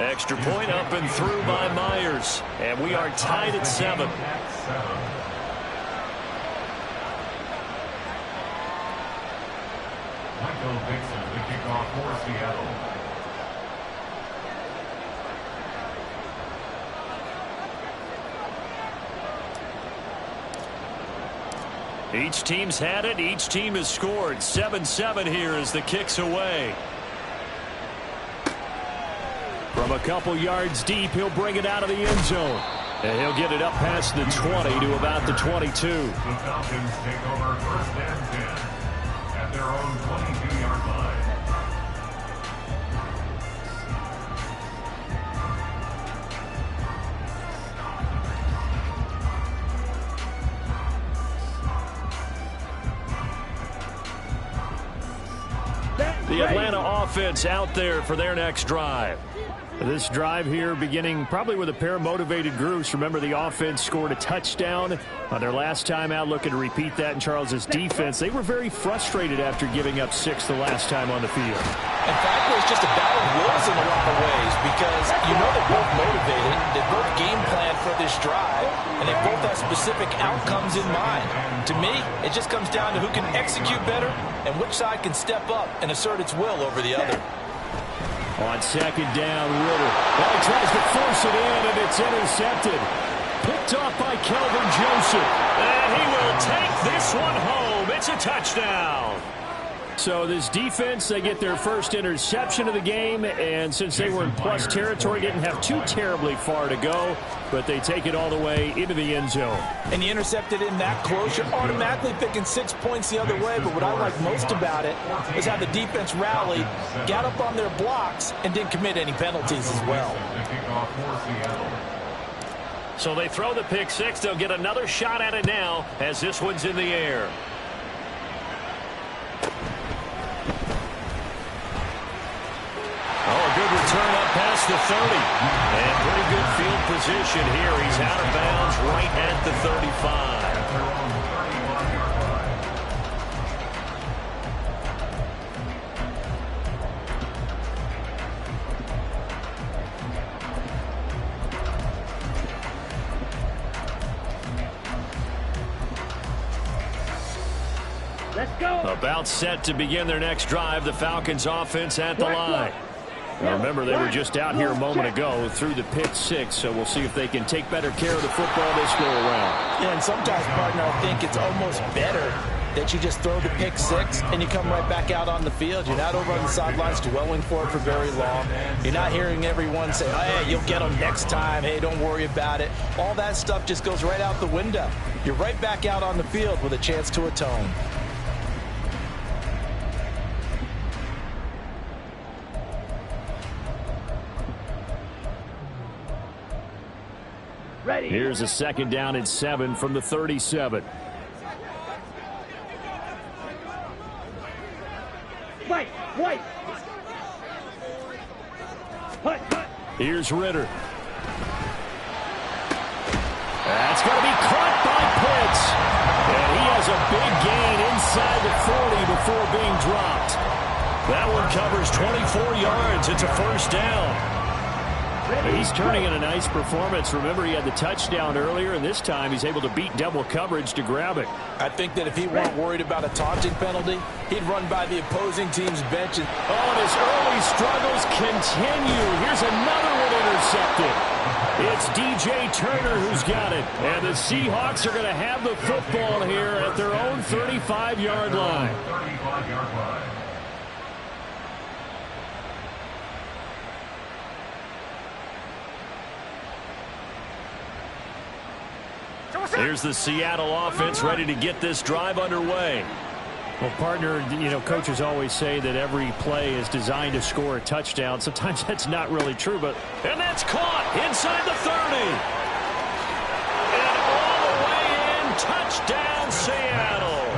Extra point up and through by Myers. And we are tied at 7. Michael Dixon, the kickoff for Seattle. Each team's had it. Each team has scored. 7-7 here as the kick's away. From a couple yards deep, he'll bring it out of the end zone. And he'll get it up past the 20 to about the 22. The Falcons take over first and 10 at their own 22-yard line. The Atlanta offense out there for their next drive. This drive here beginning probably with a pair of motivated groups. Remember, the offense scored a touchdown on their last time out, looking to repeat that in Charles's defense. They were very frustrated after giving up 6 the last time on the field. In fact, it's just a battle of wills in a lot of ways because you know they're both motivated, they both game plan for this drive, and they both have specific outcomes in mind. To me, it just comes down to who can execute better and which side can step up and assert its will over the other. On second down, Ritter. Well, he tries to force it in, and it's intercepted. Picked off by Kelvin Joseph. And he will take this one home. It's a touchdown. So this defense, they get their first interception of the game, and since they were in plus territory, didn't have too terribly far to go, but they take it all the way into the end zone. And you intercepted in that close, you're automatically picking 6 points the other way, but what I like most about it is how the defense rallied, got up on their blocks, and didn't commit any penalties as well. So they throw the pick 6. They'll get another shot at it now as this one's in the air. Good return up past the 30. And pretty good field position here. He's out of bounds right at the 35. Let's go. About set to begin their next drive. The Falcons offense at the line. Now remember, they were just out here a moment ago through the pick 6, so we'll see if they can take better care of the football this go around. Yeah, and sometimes, partner, I think it's almost better that you just throw the pick 6 and you come right back out on the field. You're not over on the sidelines dwelling for it for very long. You're not hearing everyone say, hey, you'll get them next time. Hey, don't worry about it. All that stuff just goes right out the window. You're right back out on the field with a chance to atone. Ready. Here's a second down and 7 from the 37. White. Here's Ritter. That's going to be caught by Pitts. And he has a big gain inside the 40 before being dropped. That one covers 24 yards. It's a first down. He's turning in a nice performance. Remember, he had the touchdown earlier, and this time he's able to beat double coverage to grab it. I think that if he weren't worried about a taunting penalty, he'd run by the opposing team's bench. And his early struggles continue. Here's another one intercepted. It's DJ Turner who's got it. And the Seahawks are going to have the football here at their own 35-yard line. Here's the Seattle offense ready to get this drive underway. Well, partner, coaches always say that every play is designed to score a touchdown. Sometimes that's not really true, but... And that's caught inside the 30. And all the way in. Touchdown, Seattle.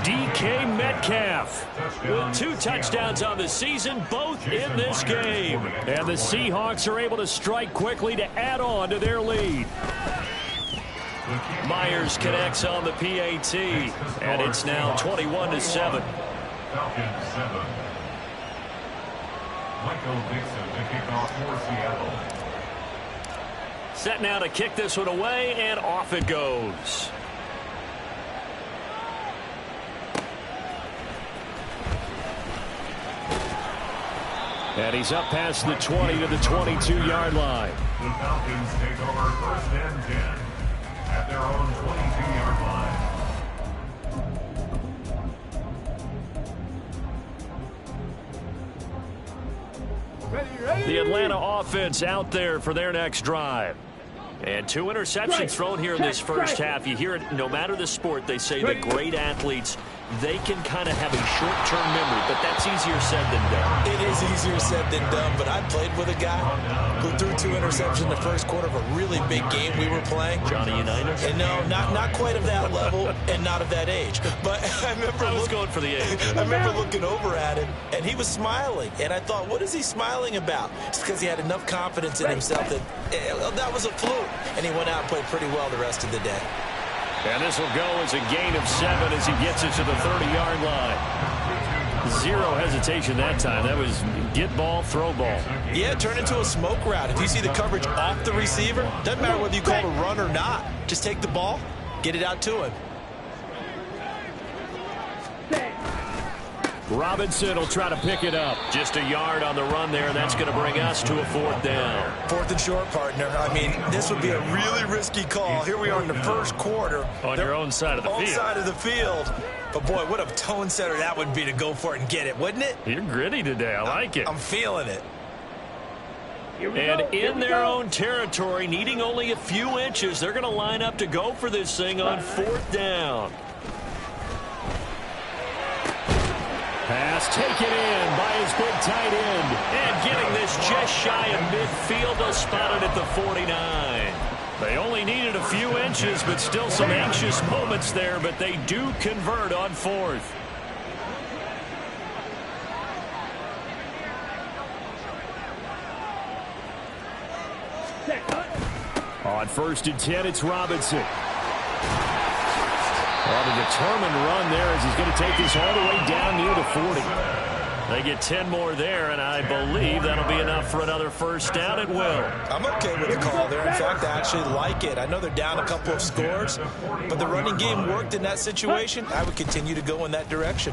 DK Metcalf with 2 touchdowns on the season, both in this game. And the Seahawks are able to strike quickly to add on to their lead. Myers connects on the PAT, and it's now 21-7. Michael Dixon to kick off for Seattle. Set now to kick this one away, and off it goes. And he's up past the 20 to the 22-yard line. The Falcons take over 1st and 10 at their own 22-yard line. The Atlanta offense out there for their next drive. And 2 interceptions thrown here in this first half. You hear it no matter the sport. They say that great athletes, they can kind of have a short-term memory, but that's easier said than done. It is easier said than done, but I played with a guy who threw 2 interceptions in the first quarter of a really big game we were playing. Johnny Unitas? And no, not quite of that level and not of that age. But I remember I was going for the age. I remember looking over at him, and he was smiling. And I thought, what is he smiling about? It's because he had enough confidence in himself that was a fluke. And he went out and played pretty well the rest of the day. And this will go as a gain of 7 as he gets it to the 30-yard line. 0 hesitation that time. That was get ball, throw ball. Yeah, it turned into a smoke route. If you see the coverage off the receiver, doesn't matter whether you call it a run or not. Just take the ball, get it out to him. Robinson will try to pick it up. Just a yard on the run there, and that's going to bring us to a 4th down. 4th and short, partner. I mean, this would be a really risky call. Here we are in the first quarter. On your own side of the field. On side of the field. But, boy, what a tone setter that would be to go for it and get it, wouldn't it? You're gritty today. I like it. I'm feeling it. And in their own territory, needing only a few inches, they're going to line up to go for this thing on 4th down. Pass taken in by his big tight end. And getting this just shy of midfield, they'll spot it at the 49. They only needed a few inches, but still some anxious moments there, but they do convert on 4th. On 1st and 10, it's Robinson. Well, the determined run there as he's going to take this all the way down near the 40. They get 10 more there, and I believe that'll be enough for another 1st down. It will. I'm okay with the call there. In fact, I actually like it. I know they're down a couple of scores, but the running game worked in that situation. I would continue to go in that direction.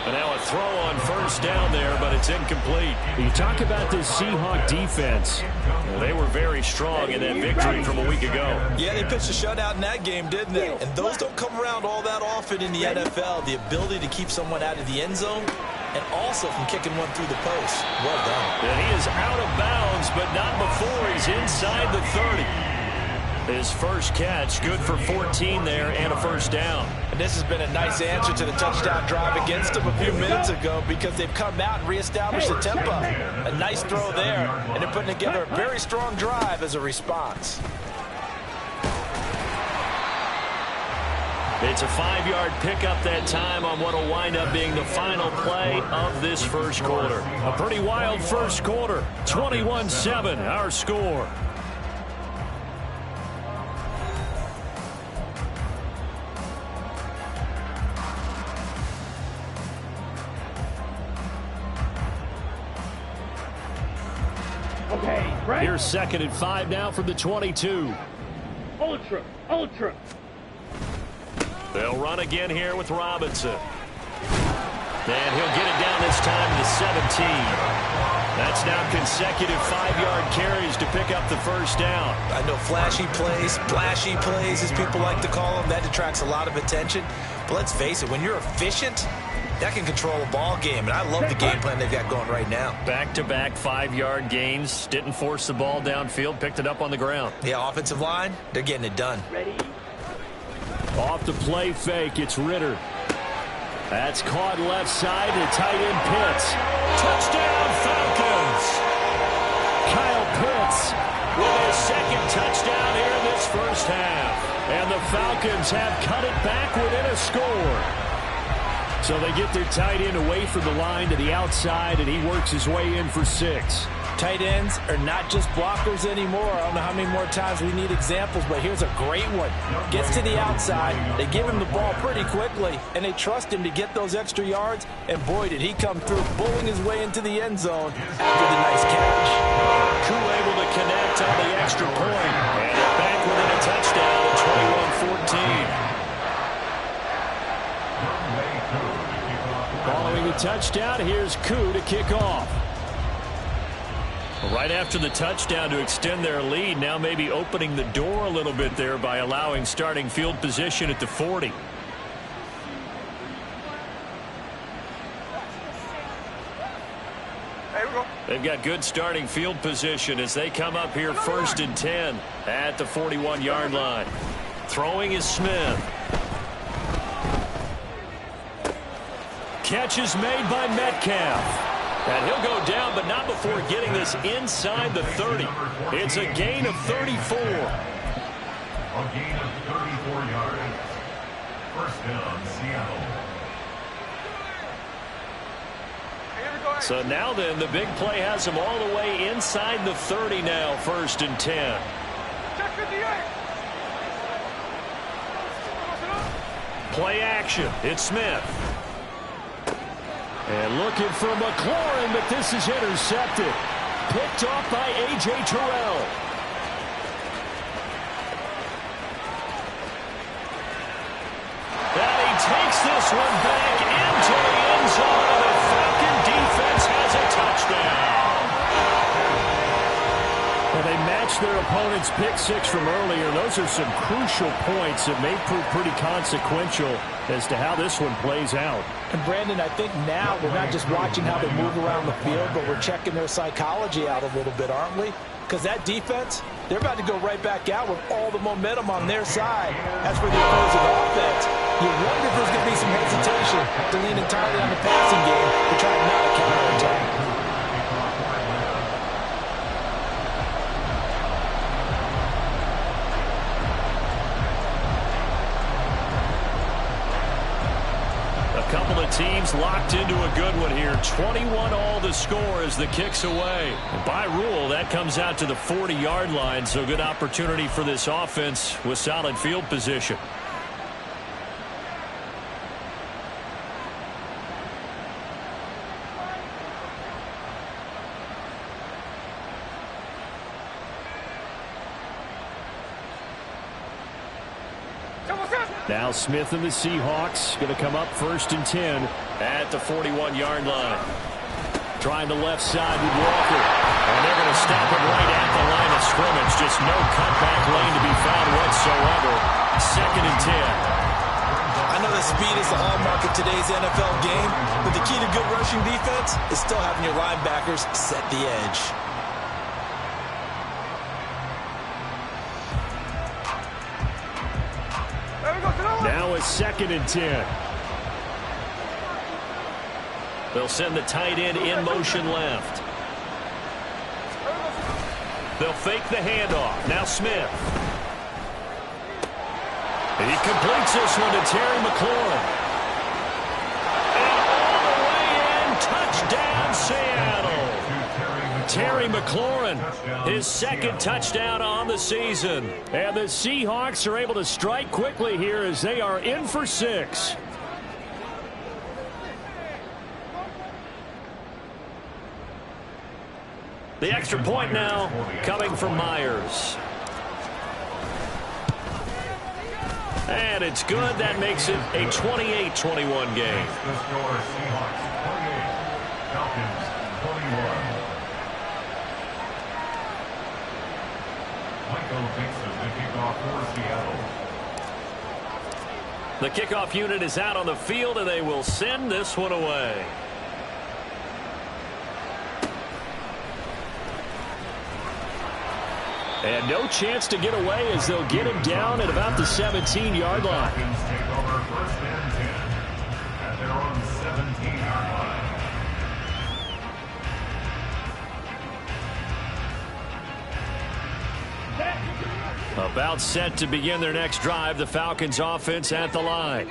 And now a throw on 1st down there, but it's incomplete. You talk about this Seahawk defense. Well, they were very strong in that victory from a week ago. Yeah, they pitched a shutout in that game, didn't they? And those don't come around all that often in the NFL. The ability to keep someone out of the end zone and also from kicking one through the post. Well done. And he is out of bounds, but not before he's inside the 30. His first catch, good for 14 there and a 1st down. And this has been a nice answer to the touchdown drive against them a few minutes ago because they've come out and reestablished the tempo. A nice throw there, and they're putting together a very strong drive as a response. It's a 5-yard pickup that time on what will wind up being the final play of this first quarter. A pretty wild first quarter. 21-7, our score. Here's 2nd and 5 now from the 22. Ultra. They'll run again here with Robinson. And he'll get it down this time to 17. That's now consecutive 5-yard carries to pick up the 1st down. I know flashy plays, splashy plays, as people like to call them, that detracts a lot of attention. But let's face it, when you're efficient, that can control a ball game, and I love the game plan they've got going right now. Back-to-back 5-yard gains. Didn't force the ball downfield. Picked it up on the ground. Yeah, offensive line, they're getting it done. Ready? Off the play fake, it's Ritter. That's caught left side to tight end Pitts. Touchdown Falcons! Kyle Pitts with his 2nd touchdown here in this first half. And the Falcons have cut it back within a score. So they get their tight end away from the line to the outside, and he works his way in for 6. Tight ends are not just blockers anymore. I don't know how many more times we need examples, but here's a great one. Gets to the outside, they give him the ball pretty quickly, and they trust him to get those extra yards, and boy, did he come through, bowling his way into the end zone after the nice catch. Koo able to connect on the extra point, and they're back within a touchdown at 21-14. Following the touchdown, here's Koo to kick off. Right after the touchdown to extend their lead, now maybe opening the door a little bit there by allowing starting field position at the 40. They've got good starting field position as they come up here 1st and 10 at the 41-yard line. Throwing is Smith. Catch is made by Metcalf. And he'll go down, but not before getting this inside the 30. It's a gain of 34. A gain of 34 yards. First down, Seattle. So now then, the big play has him all the way inside the 30 now, 1st and 10. Play action. It's Smith. And looking for McLaurin, but this is intercepted. Picked off by A.J. Terrell. And he takes this one back into the end zone, and the Falcon defense has a touchdown. Well, they matched their opponent's pick six from earlier. Those are some crucial points that may prove pretty consequential as to how this one plays out. And Brandon, I think now we're not just watching how they move around the field, but we're checking their psychology out a little bit, aren't we? Because that defense, they're about to go right back out with all the momentum on their side. That's where the opposing offense. You wonder if there's going to be some hesitation to lean entirely on the passing game to try to mount a counterattack. Couple of teams locked into a good one here. 21-all the score as the kick's away. And by rule, that comes out to the 40-yard line, so good opportunity for this offense with solid field position. Now Smith and the Seahawks going to come up 1st and 10 at the 41-yard line. Trying the left side with Walker. And they're going to stop him right at the line of scrimmage. Just no cutback lane to be found whatsoever. 2nd and 10. I know that speed is the hallmark of today's NFL game, but the key to good rushing defense is still having your linebackers set the edge. Now it's 2nd and 10. They'll send the tight end in motion left. They'll fake the handoff. Now Smith. And he completes this one to Terry McLaurin. And all the way in, touchdown Seattle. Terry McLaurin, his 2nd touchdown on the season. And the Seahawks are able to strike quickly here as they are in for 6. The extra point now coming from Myers. And it's good. That makes it a 28-21 game. The score, Seahawks 28, Falcons 21. Michael Dixon, the kickoff for Seattle. The kickoff unit is out on the field, and they will send this one away. And no chance to get away as they'll get him down at about the 17-yard line. Falcons take over 1st and 10 at their own 17-yard line. About set to begin their next drive, the Falcons offense at the line.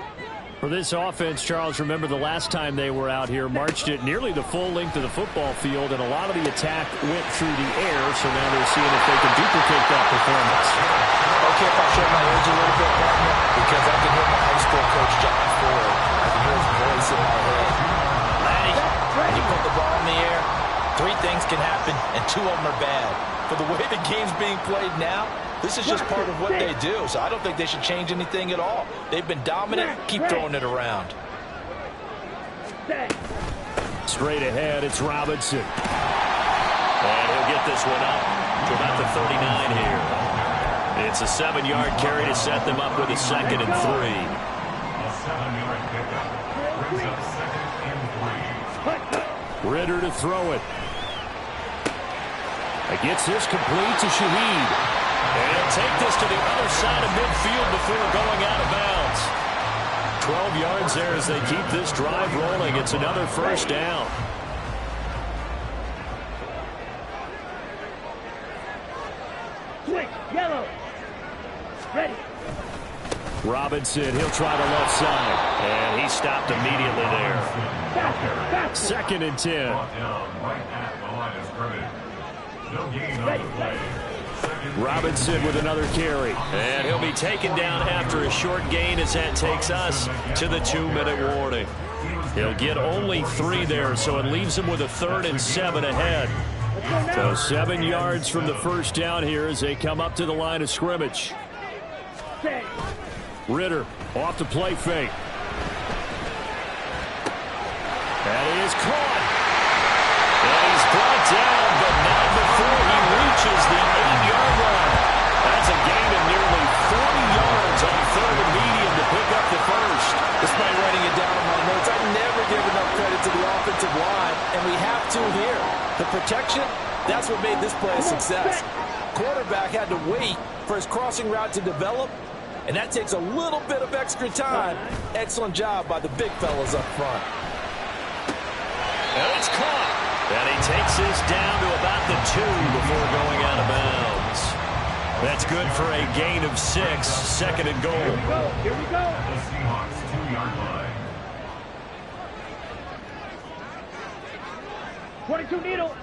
For this offense, Charles, remember the last time they were out here, marched it nearly the full length of the football field, and a lot of the attack went through the air, so now they're seeing if they can duplicate that performance. Okay, if I show my age a little bit, partner, because I can hear my high school coach, John Ford. I can hear his voice in my head. Laddie, when you put the ball in the air, 3 things can happen, and 2 of them are bad. For the way the game's being played now, this is just part of what they do, so I don't think they should change anything at all. They've been dominant. Keep throwing it around. Straight ahead, it's Robinson. And he'll get this one up to about the 39 here. It's a 7-yard carry to set them up with a 2nd and 3. A 7-yard pickup brings up 2nd and 3. Ritter to throw it. He gets this complete to Shaheed. And he'll take this to the other side of midfield before going out of bounds. 12 yards there as they keep this drive rolling. It's another first down. Switch, yellow. Ready. Robinson, he'll try the left side. And he stopped immediately there. Faster. 2nd and 10. Brought down right at the line of scrimmage. No gain on the play. Robinson with another carry. And he'll be taken down after a short gain as that takes us to the 2-minute warning. He'll get only 3 there, so it leaves him with a 3rd and 7 ahead. So 7 yards from the first down here as they come up to the line of scrimmage. Ritter off the play fake. That is caught. And he's brought down, but not before he reaches the 8-yard line. That's a gain of nearly 40 yards on 3rd and medium to pick up the first. Despite writing it down in my notes, I never give enough credit to the offensive line, and we have to here. The protection, that's what made this play a success. Quarterback had to wait for his crossing route to develop, and that takes a little bit of extra time. Excellent job by the big fellas up front. And it's caught. And he takes this down to about the 2 before going out of bounds. That's good for a gain of 6, 2nd and goal. Here we go. The Seahawks 2-yard line. 22 needle.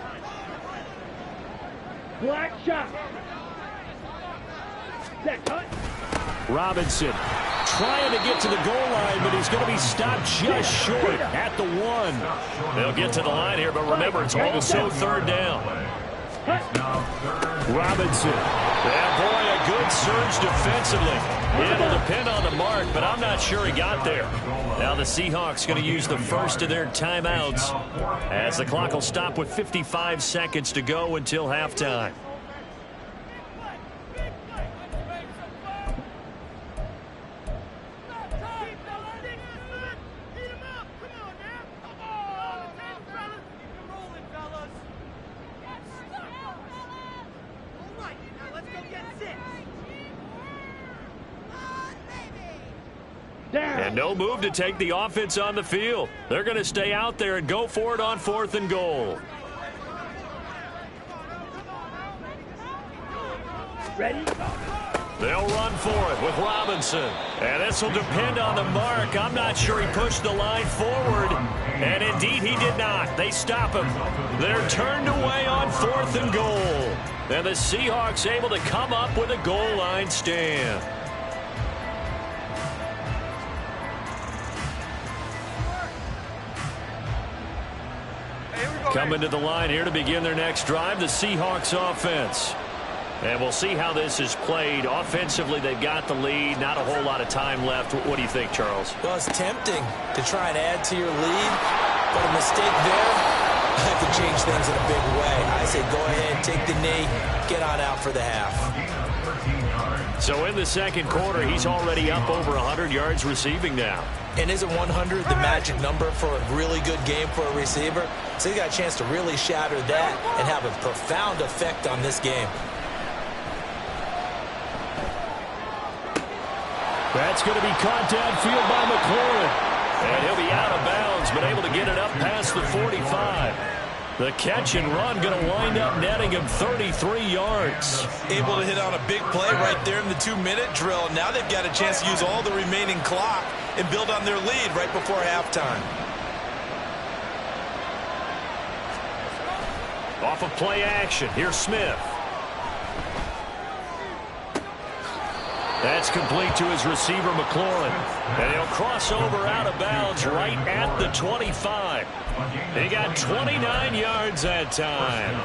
Black shot. Set cut. Robinson trying to get to the goal line, but he's going to be stopped just short at the 1. They'll get to the line here, but remember, it's also 3rd down. Robinson. Yeah, boy, a good surge defensively. It'll depend on the mark, but I'm not sure he got there. Now the Seahawks going to use the first of their timeouts as the clock will stop with 55 seconds to go until halftime. And no move to take the offense on the field. They're going to stay out there and go for it on 4th and goal. Ready? They'll run for it with Robinson. And this will depend on the mark. I'm not sure he pushed the line forward. And indeed he did not. They stop him. They're turned away on 4th and goal. And the Seahawks able to come up with a goal line stand. Coming to the line here to begin their next drive, the Seahawks offense. And we'll see how this is played. Offensively, they've got the lead. Not a whole lot of time left. What do you think, Charles? Well, it's tempting to try and add to your lead, but a mistake there, I have to change things in a big way. I say go ahead, take the knee, get on out for the half. So in the second quarter, he's already up over 100 yards receiving now. And isn't 100 the magic number for a really good game for a receiver? So he got a chance to really shatter that and have a profound effect on this game. That's going to be caught downfield by McLaurin. And he'll be out of bounds, but able to get it up past the 45. The catch and run going to wind up netting him 33 yards. Able to hit on a big play right there in the 2-minute drill. Now they've got a chance to use all the remaining clock and build on their lead right before halftime. Off of play action, here's Smith. That's complete to his receiver, McLaurin. And he'll cross over out of bounds right at the 25. He got 29 yards that time.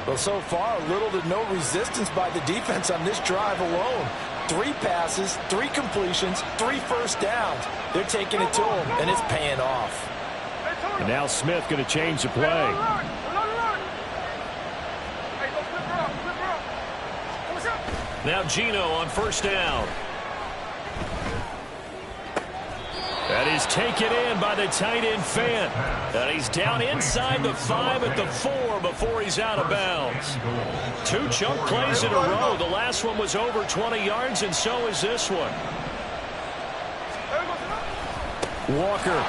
Well, so far, little to no resistance by the defense on this drive alone. 3 passes, 3 completions, 3 first downs. They're taking it to him, and it's paying off. And now Smith going to change the play. Now Geno on first down. And he's taken in by the tight end Fant. And he's down inside the 5 at the 4 before he's out of bounds. 2 chunk plays in a row. The last one was over 20 yards, and so is this one. Walker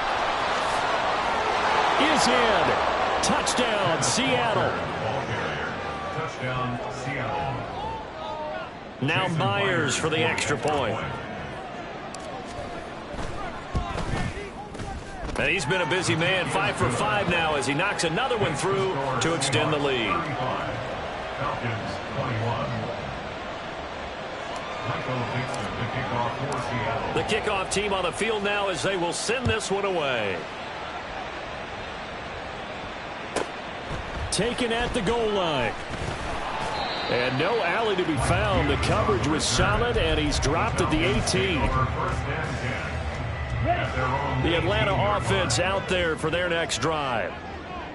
is in. Touchdown, Seattle. Touchdown, Seattle. Now Myers for the extra point. And he's been a busy man, 5 for 5 now as he knocks another one through to extend the lead. Falcons 21. Michael Dixon, the kickoff for Seattle. The kickoff team on the field now as they will send this one away. Taken at the goal line. And no alley to be found. The coverage was solid, and he's dropped at the 18. The Atlanta offense out there for their next drive.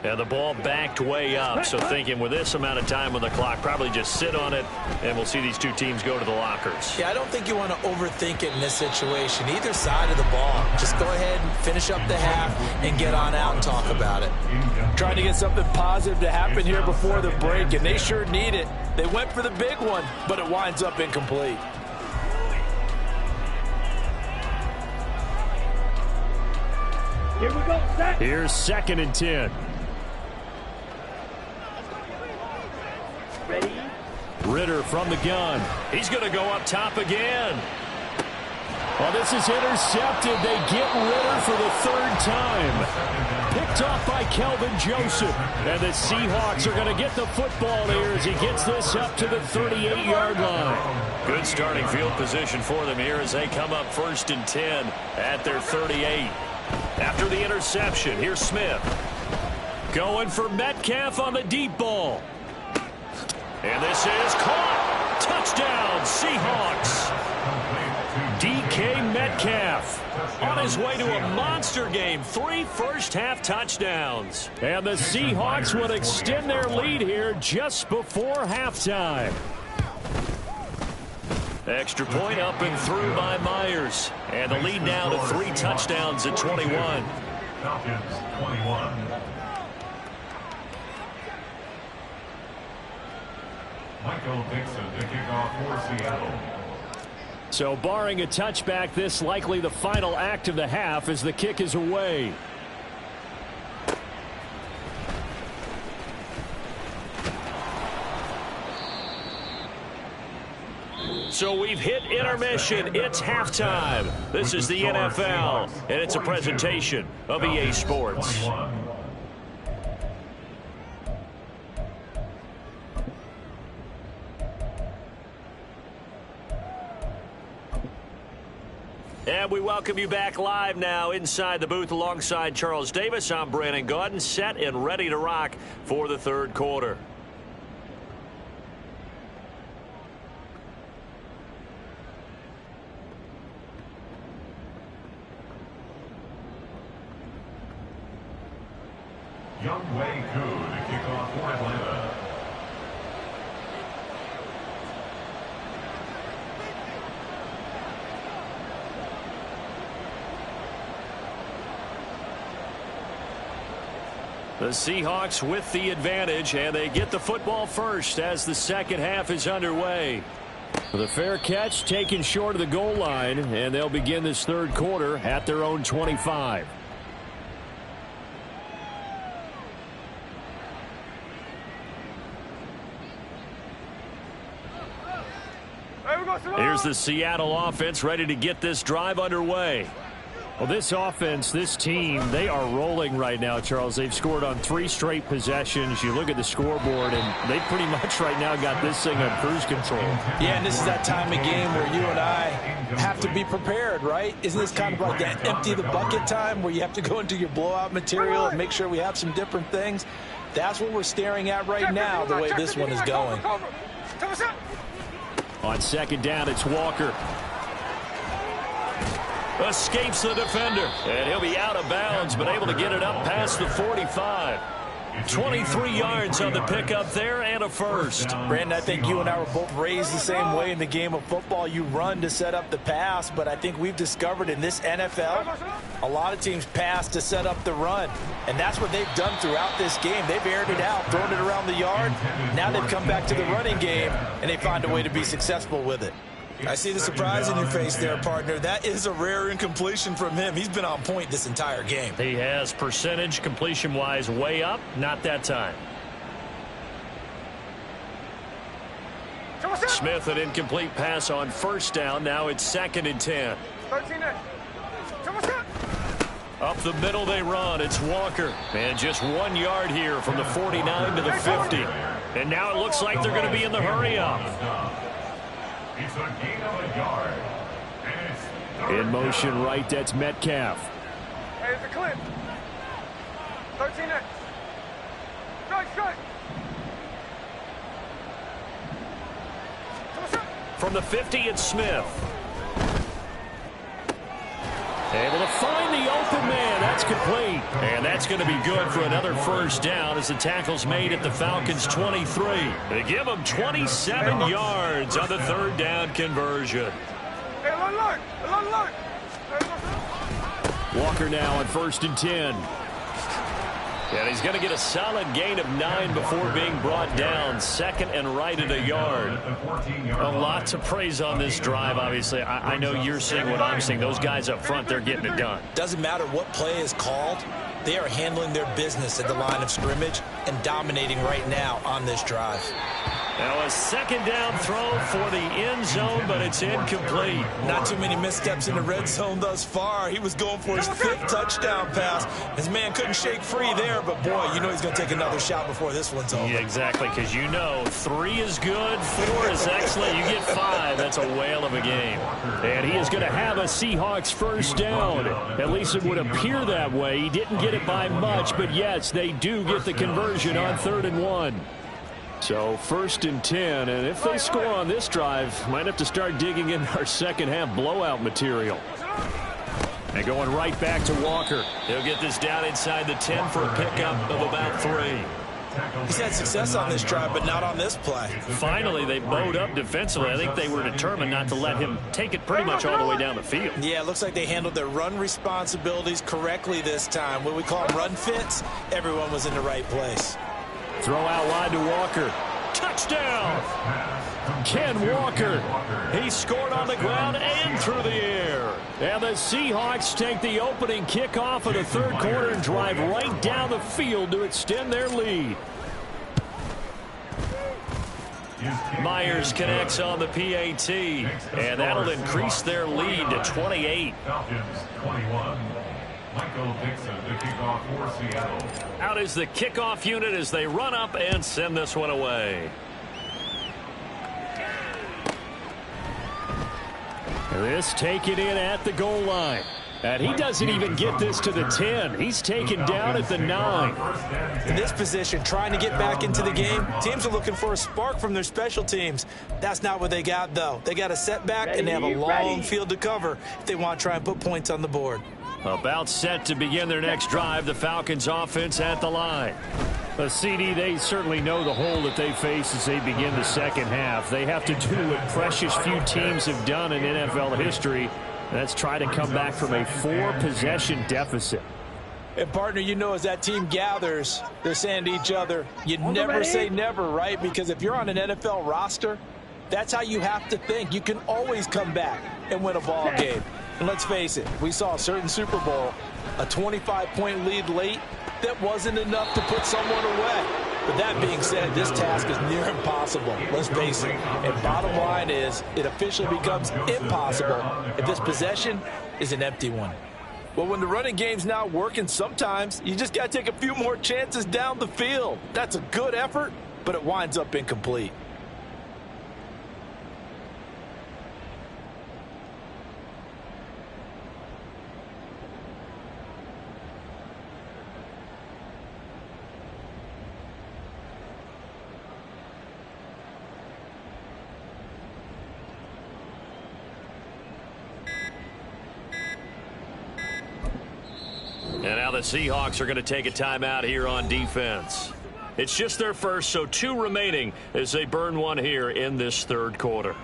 And the ball backed way up, so thinking with this amount of time on the clock, probably just sit on it, and we'll see these 2 teams go to the lockers. Yeah, I don't think you want to overthink it in this situation. Either side of the ball. Just go ahead and finish up the half and get on out and talk about it. Trying to get something positive to happen here before the break, and they sure need it. They went for the big one, but it winds up incomplete. Here we go, set. Here's 2nd and 10. Ready? Ritter from the gun. He's going to go up top again. Well, this is intercepted. They get Ritter for the 3rd time. Picked off by Kelvin Joseph. And the Seahawks are going to get the football here as he gets this up to the 38-yard line. Good starting field position for them here as they come up 1st and 10 at their 38. After the interception, here's Smith. Going for Metcalf on the deep ball. And this is caught. Touchdown, Seahawks. DK Metcalf on his way to a monster game. 3 first-half touchdowns. And the Seahawks would extend their lead here just before halftime. Extra point up and through by Myers. And the lead now to 3 touchdowns at 21. Falcons 21. Michael Dixon, the kickoff for Seattle. So barring a touchback, this likely the final act of the half as the kick is away. So we've hit intermission. It's halftime. This is the NFL, and it's a presentation of EA Sports. And we welcome you back live now inside the booth alongside Charles Davis. I'm Brandon Gaudin, set and ready to rock for the 3rd quarter. Younghoe Koo, the kickoff for Atlanta. The Seahawks with the advantage, and they get the football first as the 2nd half is underway. The fair catch taken short of the goal line, and they'll begin this 3rd quarter at their own 25. Here's the Seattle offense ready to get this drive underway. Well, this offense, this team, they are rolling right now, Charles. They've scored on 3 straight possessions. You look at the scoreboard, and they pretty much right now got this thing on cruise control. Yeah, and this is that time of game where you and I have to be prepared, right? Isn't this kind of like that empty the bucket time where you have to go into your blowout material and make sure we have some different things? That's what we're staring at right now, the way this one is going. On second down, it's Walker. Escapes the defender, and he'll be out of bounds, but able to get it up past the 45. 23 yards on the pickup there and a first. Brandon, I think you and I were both raised the same way in the game of football. You run to set up the pass, but I think we've discovered in this NFL, a lot of teams pass to set up the run, and that's what they've done throughout this game. They've aired it out, thrown it around the yard. Now they've come back to the running game, and they find a way to be successful with it. I see the surprise in your face there, partner. That is a rare incompletion from him. He's been on point this entire game. He has percentage completion-wise way up. Not that time. Smith, an incomplete pass on first down. Now it's 2nd and 10. Up the middle they run. It's Walker. And just 1 yard here from the 49 to the 50. And now it looks like they're going to be in the hurry-up. It's a gain of a yard. And it's In motion right, that's Metcalf. Hey, it's a clip. 13X. Strike. From the 50, it's Smith. Able to find the open man. That's complete. And that's going to be good for another first down as the tackle's made at the Falcons' 23. They give them 27 yards on the 3rd down conversion. Hey, alert. Walker now on 1st and 10. And he's going to get a solid gain of 9 before being brought down. 2nd and right at a yard. A lot to praise on this drive, obviously. I know you're seeing what I'm seeing. Those guys up front, they're getting it done. Doesn't matter what play is called. They are handling their business at the line of scrimmage and dominating right now on this drive. Now a 2nd down throw for the end zone, but it's incomplete. Not too many missteps in the red zone thus far. He was going for his 5th touchdown pass. His man couldn't shake free there, but boy, you know he's going to take another shot before this one's over. Yeah, exactly, because you know 3 is good, 4 is excellent. You get 5, that's a whale of a game. And he is going to have a Seahawks first down. At least it would appear that way. He didn't get it by much, but yes, they do get the conversion on 3rd and 1. So 1st and 10, and if they score on this drive, might have to start digging in our second half blowout material. And going right back to Walker. He'll get this down inside the 10 for a pickup of about 3. He's had success on this drive, but not on this play. Finally, they bowed up defensively. I think they were determined not to let him take it pretty much all the way down the field. Yeah, it looks like they handled their run responsibilities correctly this time. What we call them run fits, everyone was in the right place. Throw out wide to Walker. Touchdown! Ken Walker. He scored on the ground and through the air. And the Seahawks take the opening kickoff of the 3rd quarter and drive right down the field to extend their lead. Myers connects on the PAT, and that'll increase their lead to 28. Falcons 21. Michael Dixon, the kickoff for Seattle. Out is the kickoff unit as they run up and send this one away. This taken in at the goal line. And he doesn't even get this to the 10. He's taken down at the 9. In this position, trying to get back into the game, teams are looking for a spark from their special teams. That's not what they got, though. They got a setback, and they have a long field to cover if they want to try and put points on the board. About set to begin their next drive, the Falcons offense at the line. The CD, they certainly know the hole that they face as they begin the second half. They have to do what precious few teams have done in NFL history. That's try to come back from a 4-possession deficit. And, partner, you know as that team gathers, they're saying to each other, you never say never, right? Because if you're on an NFL roster, that's how you have to think. You can always come back and win a ball game. And let's face it, we saw a certain Super Bowl, a 25-point lead late, that wasn't enough to put someone away. But that being said, this task is near impossible. Let's face it. And bottom line is, it officially becomes impossible if this possession is an empty one. Well, when the running game's not working, sometimes you just got to take a few more chances down the field. That's a good effort, but it winds up incomplete. And now the Seahawks are going to take a timeout here on defense. It's just their first, so 2 remaining as they burn one here in this third quarter.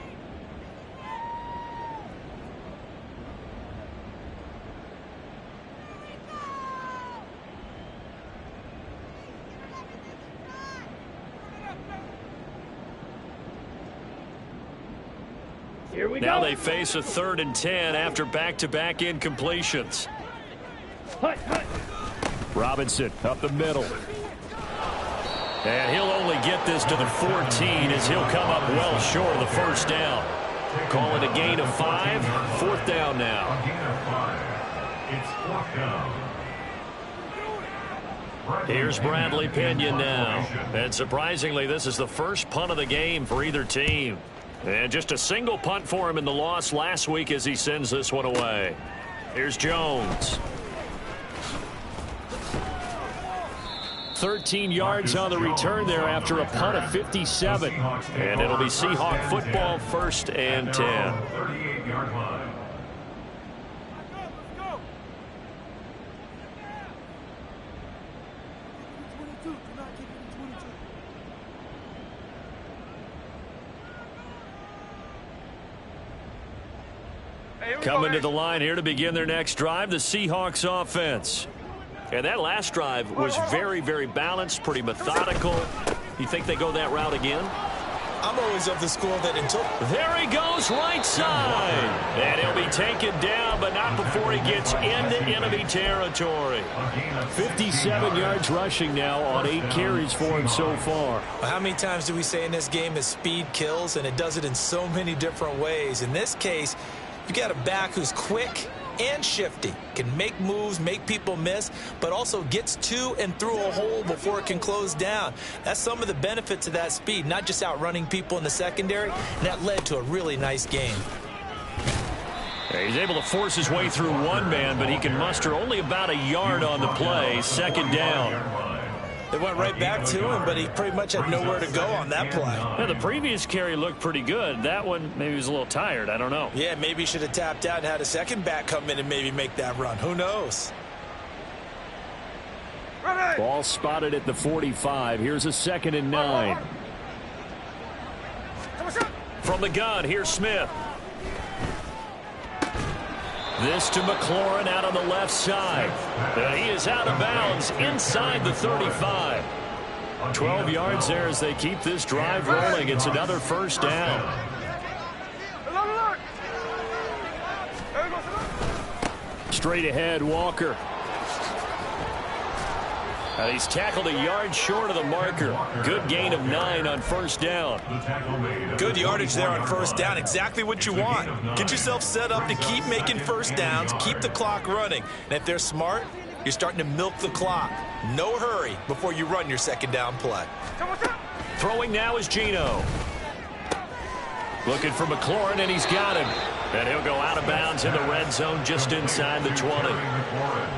Here we Now go. they face a 3rd and 10 after back-to-back incompletions. Robinson up the middle. And he'll only get this to the 14 as he'll come up well short of the first down. Call it a gain of 5. 4th down now. A gain of 5. It's 4th down. Here's Bradley Pinion now. And surprisingly, this is the first punt of the game for either team. And just a single punt for him in the loss last week as he sends this one away. Here's Jones. 13 yards on the return there after a punt of 57. And it'll be Seahawk football, 1st and 10. 38-yard line. Coming to the line here to begin their next drive, the Seahawks offense. And that last drive was very, very balanced, pretty methodical. You think they go that route again? I'm always of the school that until... There he goes, right side. And he'll be taken down, but not before he gets into enemy territory. 57 yards rushing now on 8 carries for him so far. How many times do we say in this game that speed kills, and it does it in so many different ways? In this case, you got a back who's quick and shifty, can make moves, make people miss, but also gets to and through a hole before it can close down. That's some of the benefits of that speed, not just outrunning people in the secondary, and that led to a really nice game. He's able to force his way through one man, but he can muster only about a yard on the play. 2nd down. They went right back to him, but he pretty much had nowhere to go on that play. Yeah, the previous carry looked pretty good. That one, maybe he was a little tired. I don't know. Yeah, maybe he should have tapped out and had a second back come in and maybe make that run. Who knows? Ball spotted at the 45. Here's a 2nd and 9. From the gun, here's Smith. This to McLaurin out on the left side. He is out of bounds inside the 35. 12 yards there as they keep this drive rolling. It's another 1st down. Straight ahead, Walker. He's tackled a yard short of the marker. Good gain of 9 on 1st down. Good yardage there on 1st down. Exactly what you want. Get yourself set up to keep making 1st downs, keep the clock running. And if they're smart, you're starting to milk the clock. No hurry before you run your 2nd down play. Throwing now is Geno. Looking for McLaurin, and he's got him. And he'll go out of bounds in the red zone just inside the 20.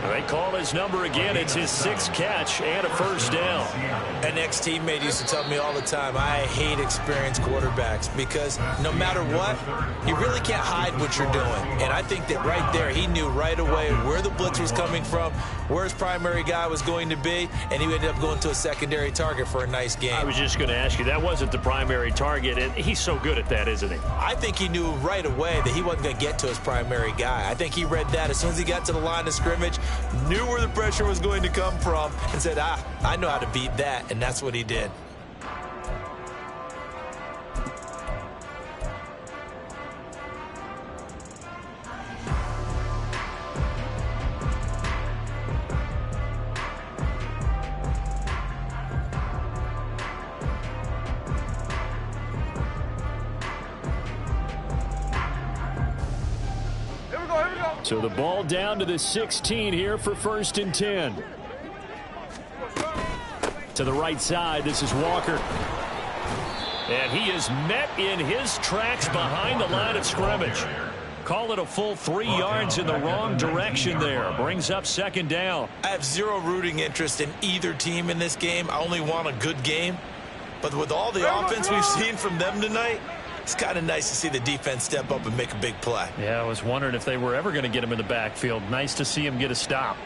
They call his number again. It's his 6th catch and a 1st down. An ex-teammate used to tell me all the time, I hate experienced quarterbacks because no matter what, you really can't hide what you're doing. And I think that right there, he knew right away where the blitz was coming from, where his primary guy was going to be, and he ended up going to a secondary target for a nice game. I was just going to ask you, that wasn't the primary target, and he's so good at that, isn't he? I think he knew right away that he wasn't going to get to his primary guy. I think he read that as soon as he got to the line of scrimmage, knew where the pressure was going to come from, and said, I know how to beat that, and that's what he did. So the ball down to the 16 here for 1st and 10. To the right side, this is Walker. And he is met in his tracks behind the line of scrimmage. Call it a full 3 yards in the wrong direction there. Brings up 2nd down. I have zero rooting interest in either team in this game. I only want a good game. But with all the offense we've seen from them tonight, it's kind of nice to see the defense step up and make a big play. Yeah, I was wondering if they were ever going to get him in the backfield. Nice to see him get a stop.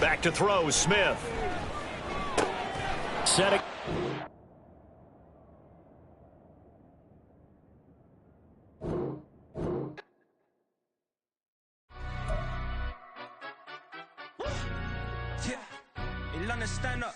Back to throw, Smith. Setting. Yeah, 1란에 stand up.